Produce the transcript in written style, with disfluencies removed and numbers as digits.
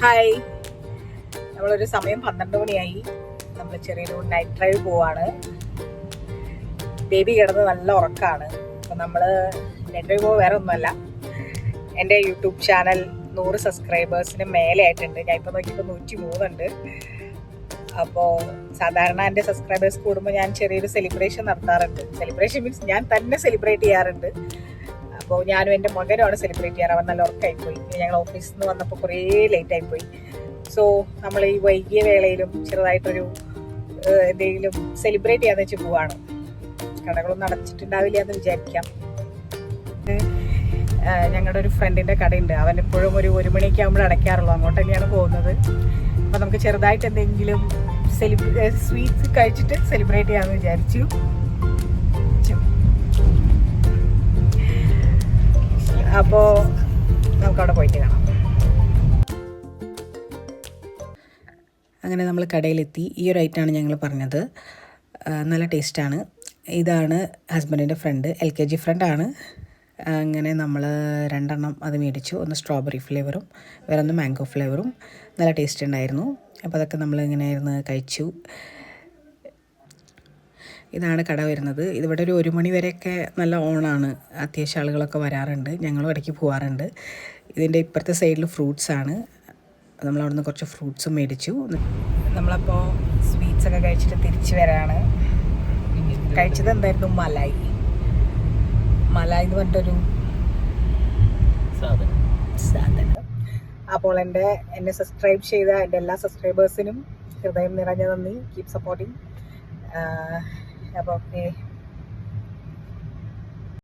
Hi, നമ്മളൊരു സമയം 12 മണിയായി. നമ്മൾ ചെറിയൊരു നൈറ്റ് ഡ്രൈവ് പോവാണ്. ബേബി കിടന്ന് നല്ല ഉറക്കമാണ്. അപ്പം നമ്മൾ നൈറ്റ് ഡ്രൈവ് പോവുക വേറെ ഒന്നുമല്ല, എൻ്റെ യൂട്യൂബ് ചാനൽ 100 സബ്സ്ക്രൈബേഴ്സിന് മേലെ ആയിട്ടുണ്ട്. ഞാൻ ഇപ്പോൾ നോക്കിയപ്പോൾ 103 ഉണ്ട്. അപ്പോൾ സാധാരണ എൻ്റെ സബ്സ്ക്രൈബേഴ്സ് കൂടുമ്പോൾ ഞാൻ ചെറിയൊരു സെലിബ്രേഷൻ നടത്താറുണ്ട്. സെലിബ്രേഷൻ മീൻസ് ഞാൻ തന്നെ സെലിബ്രേറ്റ് ചെയ്യാറുണ്ട്. അപ്പോൾ ഞാനും എൻ്റെ മകനുമാണ് സെലിബ്രേറ്റ് ചെയ്യാറ്. അവൻ നല്ല ഉറക്കമായിപ്പോയി. ഞങ്ങൾ ഓഫീസിൽ നിന്ന് വന്നപ്പോൾ കുറേ ലേറ്റായിപ്പോയി. സോ നമ്മൾ ഈ വൈകിയ വേളയിലും ചെറുതായിട്ടൊരു എന്തെങ്കിലും സെലിബ്രേറ്റ് ചെയ്യാന്ന് വെച്ച് പോവാണ്. കടകളൊന്നും അടച്ചിട്ടുണ്ടാവില്ല എന്ന് വിചാരിക്കാം. ഞങ്ങളുടെ ഒരു ഫ്രണ്ടിൻ്റെ കടയുണ്ട്. അവൻ എപ്പോഴും ഒരു 1 മണിയൊക്കെ ആകുമ്പോൾ അടയ്ക്കാറുള്ളൂ. അങ്ങോട്ട് തന്നെയാണ് പോകുന്നത്. അപ്പോൾ നമുക്ക് ചെറുതായിട്ട് എന്തെങ്കിലും സ്വീറ്റ്സ് കഴിച്ചിട്ട് സെലിബ്രേറ്റ് ചെയ്യാമെന്ന് വിചാരിച്ചു. അപ്പോൾ നമുക്കവിടെ പോയിട്ട് കാണാം. അങ്ങനെ നമ്മൾ കടയിലെത്തി. ഈ ഒരു ഐറ്റമാണ് ഞങ്ങൾ പറഞ്ഞത്. നല്ല ടേസ്റ്റാണ്. ഇതാണ് ഹസ്ബൻഡിൻ്റെ ഫ്രണ്ട്, LKG ഫ്രണ്ടാണ്. അങ്ങനെ നമ്മൾ 2 എണ്ണം അത് മേടിച്ചു. ഒന്ന് സ്ട്രോബെറി ഫ്ലേവറും വേറൊന്ന് മാംഗോ ഫ്ലേവറും. നല്ല ടേസ്റ്റ് ഉണ്ടായിരുന്നു. അപ്പോൾ അതൊക്കെ നമ്മളിങ്ങനെ ഇരുന്ന് കഴിച്ചു. ഇതാണ് കട വരുന്നത്. ഇതിവിടെ ഒരു 1 മണി വരെയൊക്കെ നല്ല ഓണാണ്. അത്യാവശ്യം ആളുകളൊക്കെ വരാറുണ്ട്. ഞങ്ങളും ഇടയ്ക്ക് പോകാറുണ്ട്. ഇതിൻ്റെ ഇപ്പുറത്തെ സൈഡിൽ ഫ്രൂട്ട്സാണ്. നമ്മളവിടെ നിന്ന് കുറച്ച് ഫ്രൂട്ട്സും മേടിച്ചു. നമ്മളപ്പോൾ സ്വീറ്റ്സൊക്കെ കഴിച്ചിട്ട് തിരിച്ച് വരാണ്. കഴിച്ചത് എന്തായിരുന്നു? മലായി എന്ന് പറഞ്ഞിട്ടൊരു സാധനം. അപ്പോൾ എന്നെ സബ്സ്ക്രൈബ് ചെയ്ത എൻ്റെ എല്ലാ സബ്സ്ക്രൈബേഴ്സിനും ഹൃദയം നിറഞ്ഞ നന്ദി. Keep supporting. അപ്പോൾ ഓക്കെ.